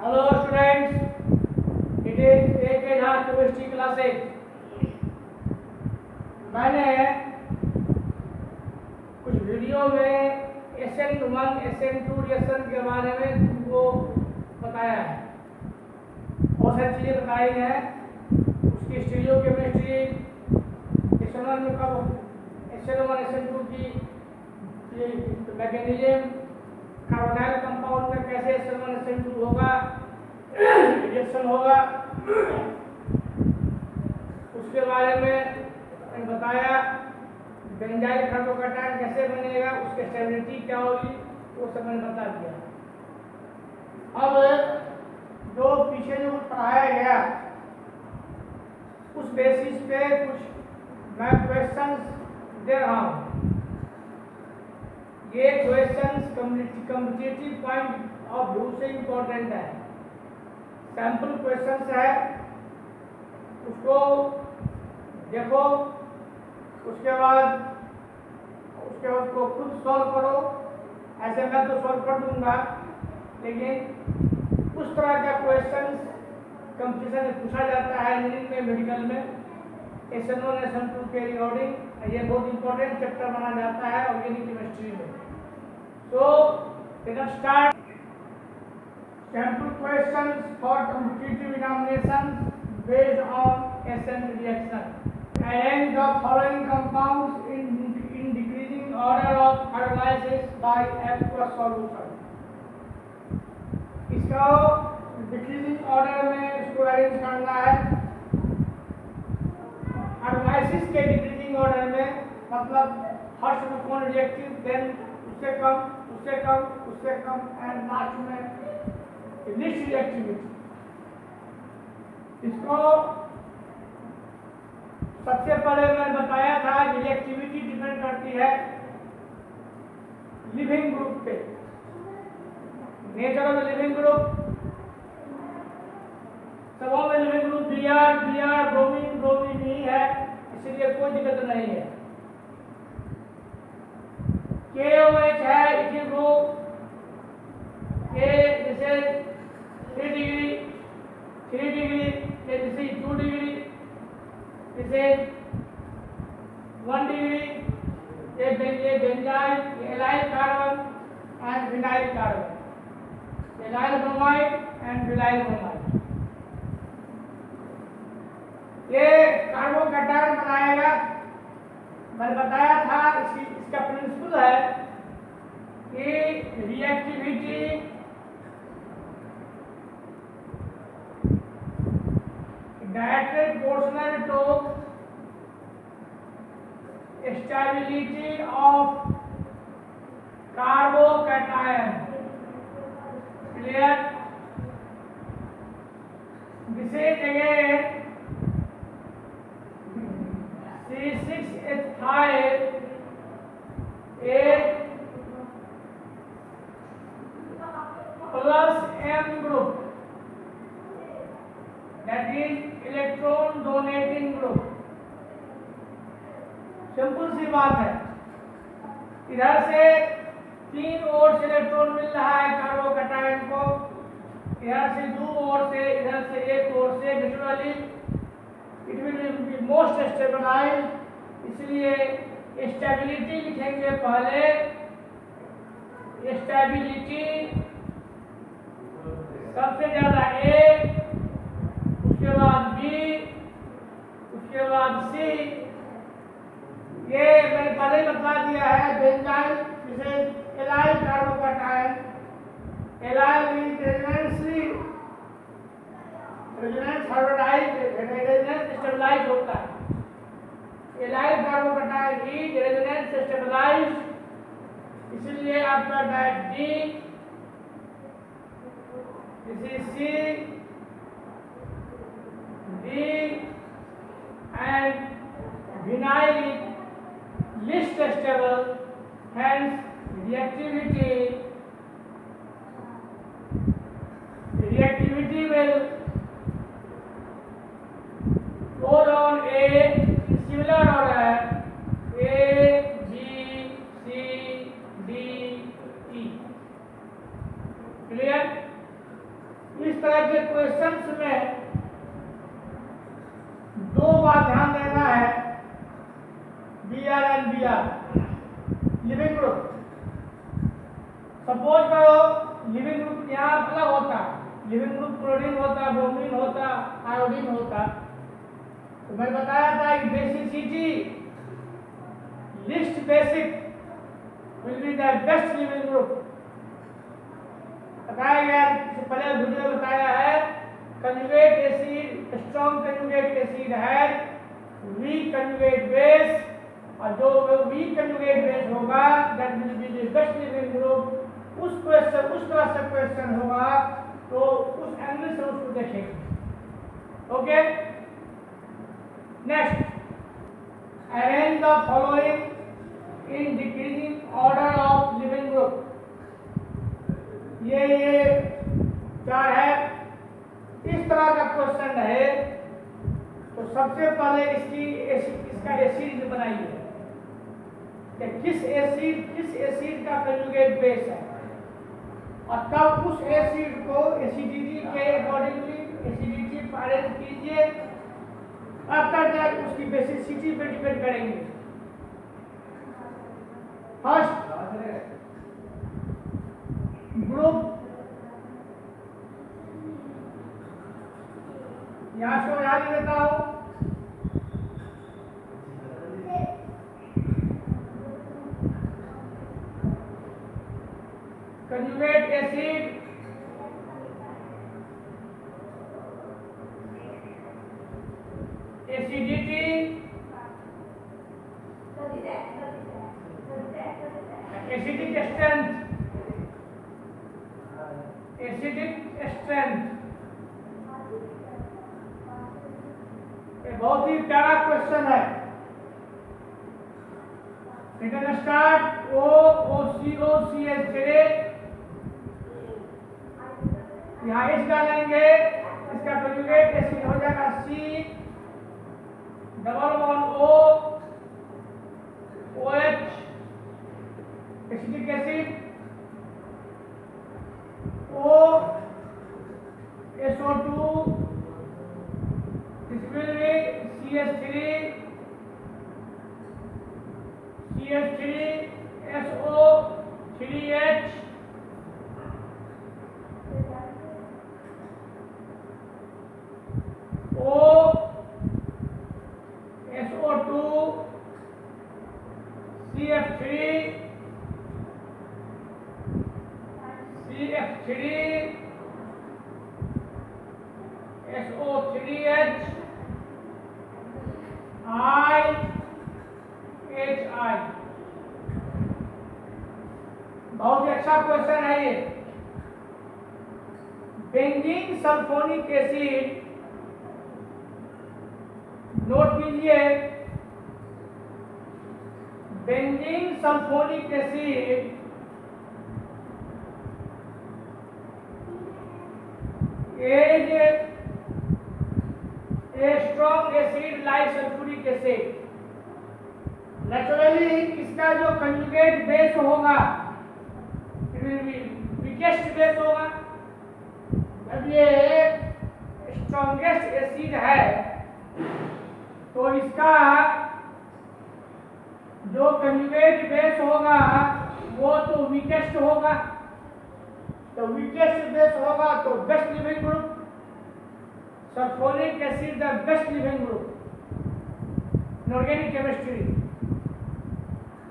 Hello students, it is AK Jha chemistry class 8। मैंने कुछ video में SN1 SN2 रिएक्शन के बारे में तुमको बताया है, बहुत सारी चीज़ें बताई हैं। उसकी स्टीरियोकेमिस्ट्री, SN1 में कब SN1 SN2 की मैकेनिज्म, कार्बोनाइल कंपाउंड में कैसे SN1 SN2 होगा, रिएक्शन होगा, उसके बारे में मैंने बताया। बेंजाइल कार्बोकैटायन कैसे बनेगा, उसकी स्टेबिलिटी क्या होगी, वो सब मैंने बता दिया। अब जो पीछे जो पढ़ाया गया उस बेसिस पे कुछ मैं क्वेश्चंस दे रहा हूँ। ये questions competitive point of view से इम्पोर्टेंट है। सैंपल क्वेश्चंस है, उसको देखो, उसके बाद उसको खुद सॉल्व करो। ऐसे मैं तो सॉल्व कर दूंगा, लेकिन उस तरह का क्वेश्चंस कंपटीशन में पूछा जाता है इंजीनियरिंग में, मेडिकल में। SN1 SN2 के रिगार्डिंग ये बहुत इंपॉर्टेंट चैप्टर माना जाता है ऑर्गेनिक केमिस्ट्री में। So let us start sample questions for competitive examinations based on SN reaction. Arrange the following compounds in decreasing order of hydrolysis by aqueous solution. इसको decreasing order में इसको arrange करना है। Hydrolysis के decreasing order में मतलब first में कौन रिएक्टिव, देन उससे कम, उससे कम, उससे कम, एंड लास्ट में लिस्ट रिएक्टिविटी। इसको सबसे पहले मैंने बताया था कि रिएक्टिविटी डिपेंड करती है लिविंग ग्रुप पे, नेचर ऑफ लिविंग ग्रुप। सबों में लिविंग ग्रुप Br, ब्रोमीन ही है, इसलिए कोई दिक्कत नहीं है। KOH है, इथिल ग्रुप के जैसे 3 डिग्री, जैसे 2 डिग्री, जैसे 1 डिग्री। ये benzyl, allyl carbon and vinyl carbon, allyl bromide and vinyl bromide. ये कार्बोकैटायन बनाएगा। मैंने बताया था इसका प्रिंसिपल है कि reactivity directly proportional to stability of carbocation. Clear? विशेष जगह C6H5 एक plus M group, that is electron donating group. Simple सी बात है, इधर से 3 ओर से इलेक्ट्रॉन मिल रहा है कार्बोकैटायन को, इधर से 2 ओर से, इधर से 1 ओर से। Naturally it will be most stabilise, इसलिए स्टेबिलिटी लिखेंगे पहले। स्टेबिलिटी सबसे ज्यादा A, उसके बाद B, उसके बाद C। ये मैंने पहले ही बता दिया है। बेंजाइल जिसे allyl carbocation, allyl means resonance stabilise होता है। Allyl carbocation is resonance stabilise, इसलिए आपका डायट D, इसी C, D and vinyl least stable, hence reactivity will go on A similar order A, B, C, D, E। Clear? इस तरह के questions में दो बात ध्यान देना है, Br and Br leaving group. Suppose करो लिविंग ग्रुप यहाँ अलग होता, लिविंग ग्रुप क्लोरीन होता, ब्रोमीन होता, आयोडीन होता, तो मैं बताया था कि basicity list basic will be the best living group। बताया गया, पहले वीडियो में बताया है, conjugate acid strong conjugate acid है वीक कंजुगेट बेस, और जो वीक कंजुगेट बेस होगा that will be the best leaving group. उस क्वेश्चन उस तरह से क्वेश्चन होगा तो उस एंगल से उसको देखेंगे। Okay, next, arrange the following in decreasing order of living group। ये क्या है, इस तरह का क्वेश्चन है तो सबसे पहले इसका एसिड बनाइए कि किस एसिड का कंजुगेट बेस है, और तब उस एसिड को एसिडिटी के अकॉर्डिंगली एसिडिटी अरेंज कीजिए, आफ्टर दैट उसकी बेसिसिटी पे डिपेंड करेंगे। फर्स्ट ग्रुप, यहां से याद देता हूं, conjugate acid acidity acidic strength. बहुत ही प्यारा क्वेश्चन है। स्टार्ट OOCOCH3, यहाँ H डालेंगे, इसका कंजुगेट एसिड हो जाएगा C double bond O OH acetic acid O SO2, this will be CH3 SO 3H O SO2 CF3 SO3H IHI। बहुत ही अच्छा क्वेश्चन है ये। बेंजीन सल्फोनिक एसिड, नोट कीजिए, benzene sulphonic acid is a strong acid like sulfuric acid। Naturally इसका जो conjugate base होगा weakest base होगा। जब ये स्ट्रॉन्गेस्ट एसिड है तो इसका जो कंजुगेट बेस होगा वो तो वीकेस्ट होगा, तो वीकेस्ट बेस होगा तो best leaving group, sulphonic acid the best leaving group in organic chemistry.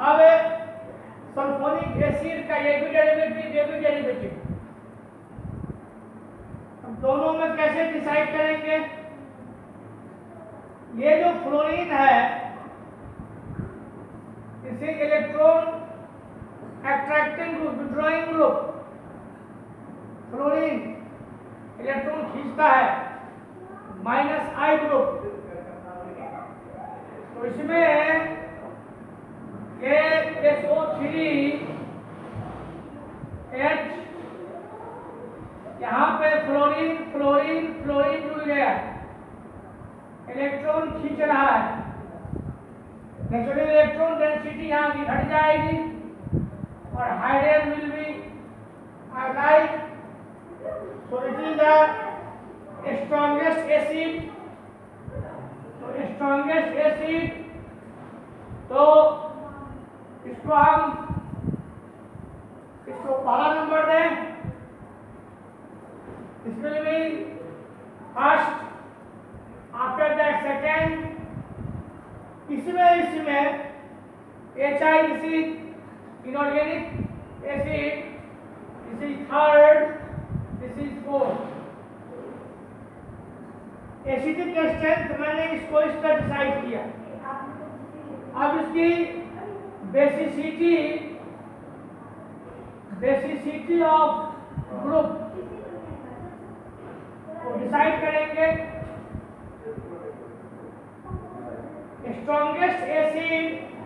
अब सल्फोनिक एसिड का ये भी डेरिवेटिव, हम दोनों में कैसे डिसाइड करेंगे? ये जो फ्लोरीन है इसे electron attracting group, withdrawing group, fluorine electron खींचता है, -I ग्रुप। तो इसमें SO3H, यहाँ पे फ्लोरीन जुड़ गया, इलेक्ट्रॉन खींच रहा है, नेचुरल इलेक्ट्रॉन डेंसिटी यहाँ की घट जाएगी और hydrogen will be like, so it is the strongest acid, तो strongest acid, तो इसको पहला नंबर दें, इसमें भी फर्स्ट, आफ्टर दैट सेकेंड, इसमें HI, this is inorganic acid, this is third, this is fourth. Acidic strength मैंने इसको इस तरह डिसाइड किया। अब इसकी बेसिसिटी ऑफ ग्रुप को डिसाइड करेंगे। Strongest acid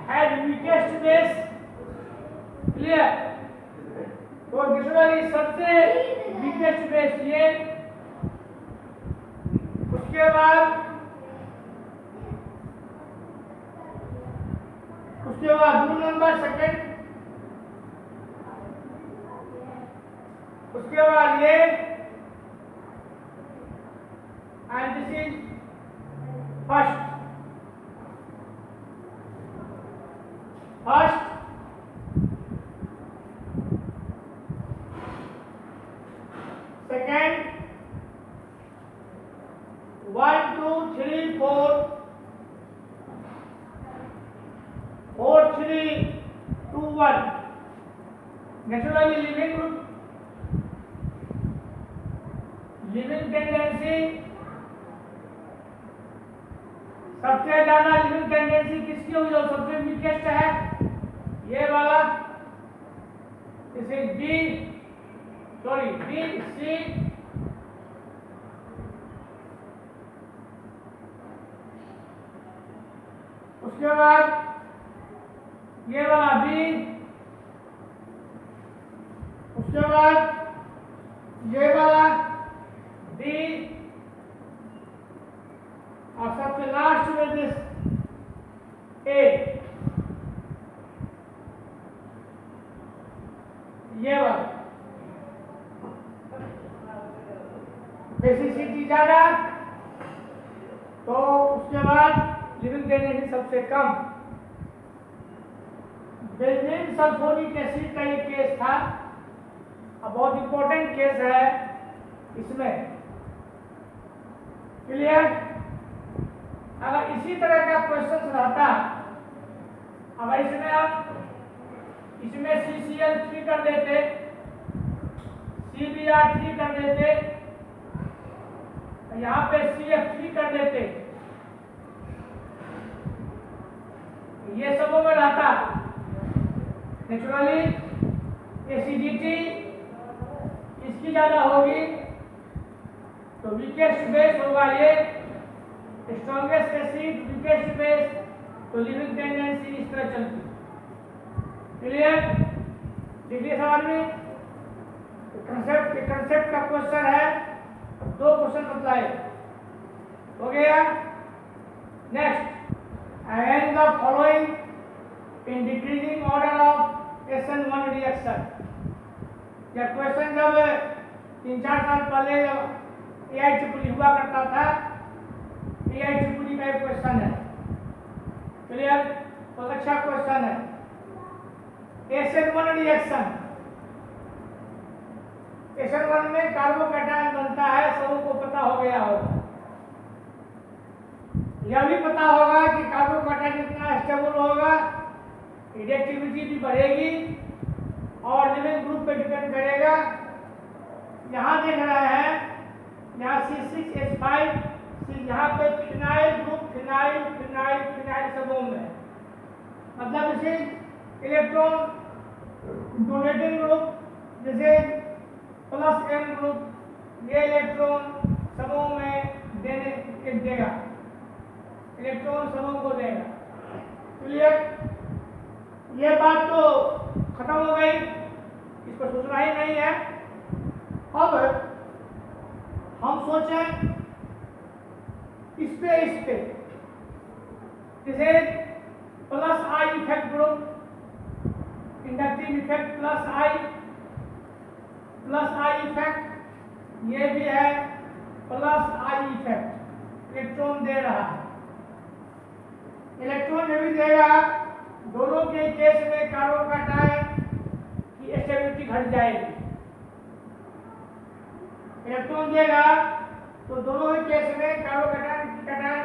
has weakest base, clear. तो यूजुअली सबसे वीकेस्ट बेस ये, उसके बाद रूल नंबर सेकेंड, उसके बाद ये, and this is first, second, 1 2 3 4, 4 3 2 1। Naturally living tendency, सबसे ज्यादा लिविंग टेंडेंसी किसकी हुई जो सबसे वीकेस्ट है, ये वाला, इसे बी सी, उसके बाद ये वाला बी, उसके बाद ये वाला डी, और सबसे लास्ट में दिस ए, ये वाला। बेसिसिटी ज्यादा, तो उसके बाद लिविंग टेंडेंसी सबसे कम। बेंजीन सल्फोनिक एसिड का ये केस था, अब बहुत इंपॉर्टेंट केस है इसमें, क्लियर। अगर इसी तरह का क्वेश्चन रहता, अगर इसमें CCl3 कर देते, CBr3 कर देते, यहाँ पे CF3 कर देते, ये सबों में रहता, नेचुरली एसिडिटी इसकी ज्यादा होगी, तो वीकेस्ट बेस होगा ये, स्ट्रॉन्गेस्ट एसिड वीकेस्ट बेस, तो लिविंग टेंडेंसी इस तरह चलती। क्लियर, देखिए सवाल में कंसेप्ट का क्वेश्चन है, 2 क्वेश्चन बताए, हो गया। Next, arrange the following in decreasing order of SN1 reaction. यह क्वेश्चन जब 3-4 साल पहले जब AIEEE हुआ करता था, AIEEE का एक क्वेश्चन है, क्लियर, बहुत अच्छा क्वेश्चन है। SN1 रिएक्शन, SN1 में कार्बोकैटायन बनता है, सबों को पता हो गया होगा। यह भी पता होगा कि कार्बोकैटायन जितना स्टेबल होगा, रिएक्टिविटी भी बढ़ेगी और लिविंग ग्रुप पे डिपेंड करेगा। यहाँ देख रहे हैं, यहाँ C6H5, यहाँ पे फिनाइल ग्रुप, फिनाइल सबों में, मतलब इसे इलेक्ट्रॉन डोनेटिंग ग्रुप, जैसे +N ग्रुप, ये इलेक्ट्रॉन समूह में देगा, इलेक्ट्रॉन समूह को देगा। क्लियर, ये बात तो खत्म हो गई, इसको सोचना ही नहीं है। अब हम सोचें इस पे जैसे +I effect group, inductive effect +I effect, ये भी है प्लस आई इफेक्ट, इलेक्ट्रॉन दे रहा है, इलेक्ट्रॉन में भी देगा। दोनों के केस में कार्बोकैटायन की स्टेबिलिटी घट जाएगी। इलेक्ट्रॉन देगा तो दोनों ही केस में कार्बोकैटायन की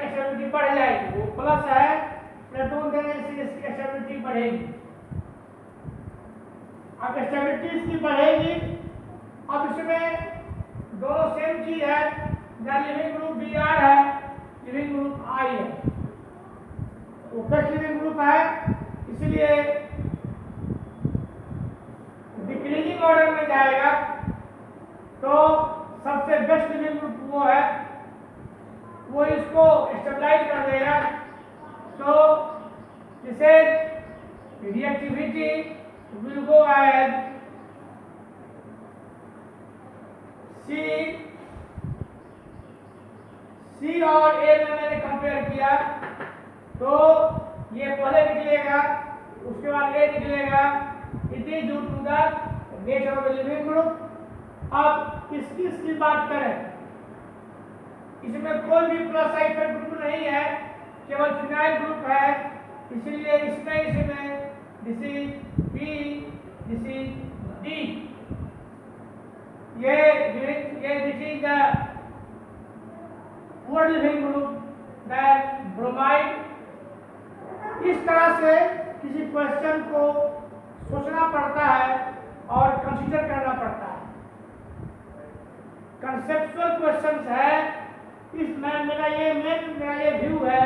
स्टेबिलिटी बढ़ जाएगी। वो प्लस है, इलेक्ट्रॉन देने से इसकी स्टेबिलिटी बढ़ेगी। अब स्टेबिलिटी इसकी बढ़ेगी। अब इसमें दोनों सेम चीज है, जहाँ लिविंग ग्रुप बी आर है, लिविंग ग्रुप आई है, वो फर्स्ट लिविंग ग्रुप है, इसलिए डिक्रीजिंग ऑर्डर में जाएगा। तो सबसे बेस्ट लिविंग ग्रुप वो है, वो इसको स्टेबलाइज कर देगा। तो जिसे reactivity will go as C और A में मैंने कंपेयर किया तो ये पहले निकलेगा, उसके बाद A निकलेगा। It is due to the nature of the leaving group. अब इसकी बात करें, इसमें कोई भी प्लस साइड ग्रुप नहीं है, केवल फिनाइल ग्रुप है, इसलिए इसमें this is B, this is D। ये this is the poor living group, then bromide। इस तरह से किसी क्वेश्चन को सोचना पड़ता है और कंसीडर करना पड़ता है। कंसेप्चुअल क्वेश्चंस है। इसमें मेरा ये व्यू है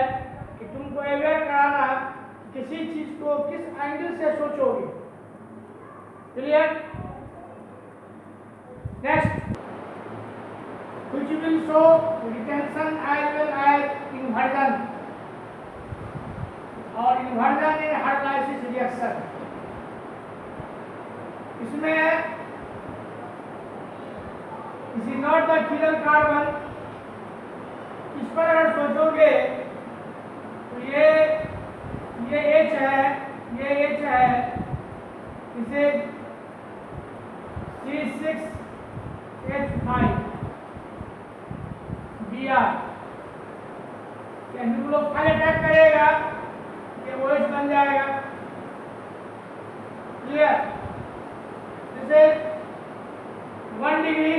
कि तुमको अवेयर कराना किसी चीज को किस एंगल से सोचोगे। Clear? Next, which will show retention as well as inversion और inversion in hydrolysis reaction। इसमें इस is not the chiral carbon. इस पर अगर सोचोगे तो ये H है, ये H है, इसे C6H5 Br न्यूक्लियोफाइल अटैक करेगा, ये OH बन जाएगा। क्लियर? जैसे 1 डिग्री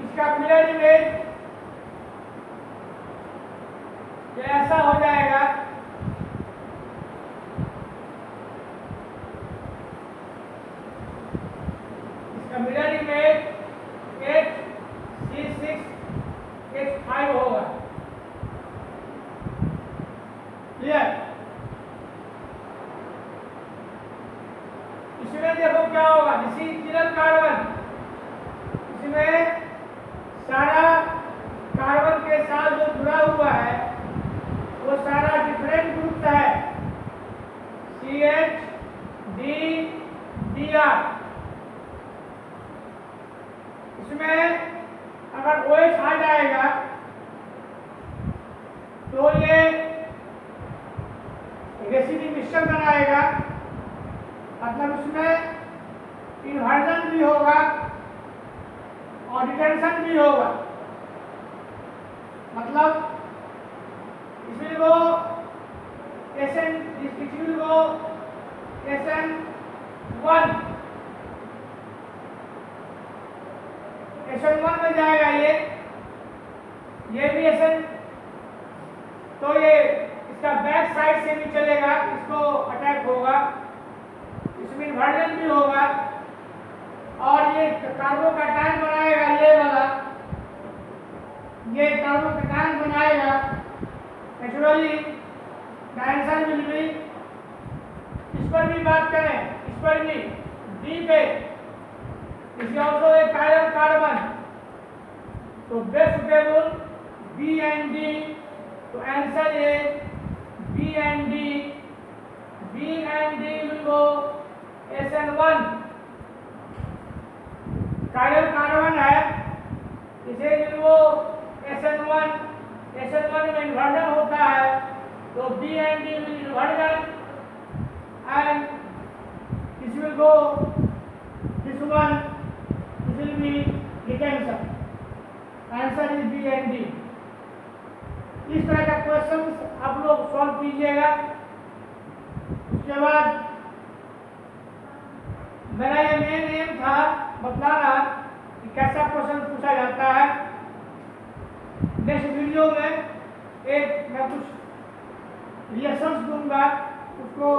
इसका मिरर इमेज ऐसा हो जाएगा। इसका मिरर इमेज C6H5 होगा। क्लियर? इसमें देखो क्या होगा, इसी चिरल कार्बन, इसमें सारा कार्बन के साथ जो जुड़ा हुआ है वो सारा डिफरेंट ग्रुप है, CH D Dr। इसमें अगर OH आ जाएगा तो ये रेसिडी मिक्सचर बनाएगा, मतलब इसमें इन्वर्जन भी होगा और डिटेंशन भी होगा। मतलब इसमें वो SN1 में जाएगा ये भी SN। तो ये इसका बैक साइड से भी चलेगा, इसको अटैक होगा, इसमें इन्वर्जन भी होगा और ये कार्बोकैटायन बनाएगा। ये वाला ये कार्बोकैटायन बनाएगा। नेचुरली डायनेशन विल बी। इस पर भी बात करें, इस पर भी D पे is also a chiral carbon, तो best suitable B and D। तो answer is B and D। B and D will go SN1। Chiral carbon है, इसे will go SN1। SN1 में इन्वर्जन होता है तो B and D will inversion and this will go this one, this will B retention. Answer is B and D. इस तरह का question आप लोग सॉल्व कीजिएगा। उसके बाद मेरा ये मेन एम था बतलाना कि कैसा क्वेश्चन पूछा जाता है। नेक्स्ट वीडियो में मैं कुछ रिएक्शंस दूंगा, उसको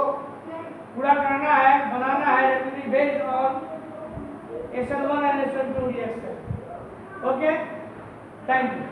पूरा करना है, बनाना है based on SN1 and SN2 reaction. Okay, thank you.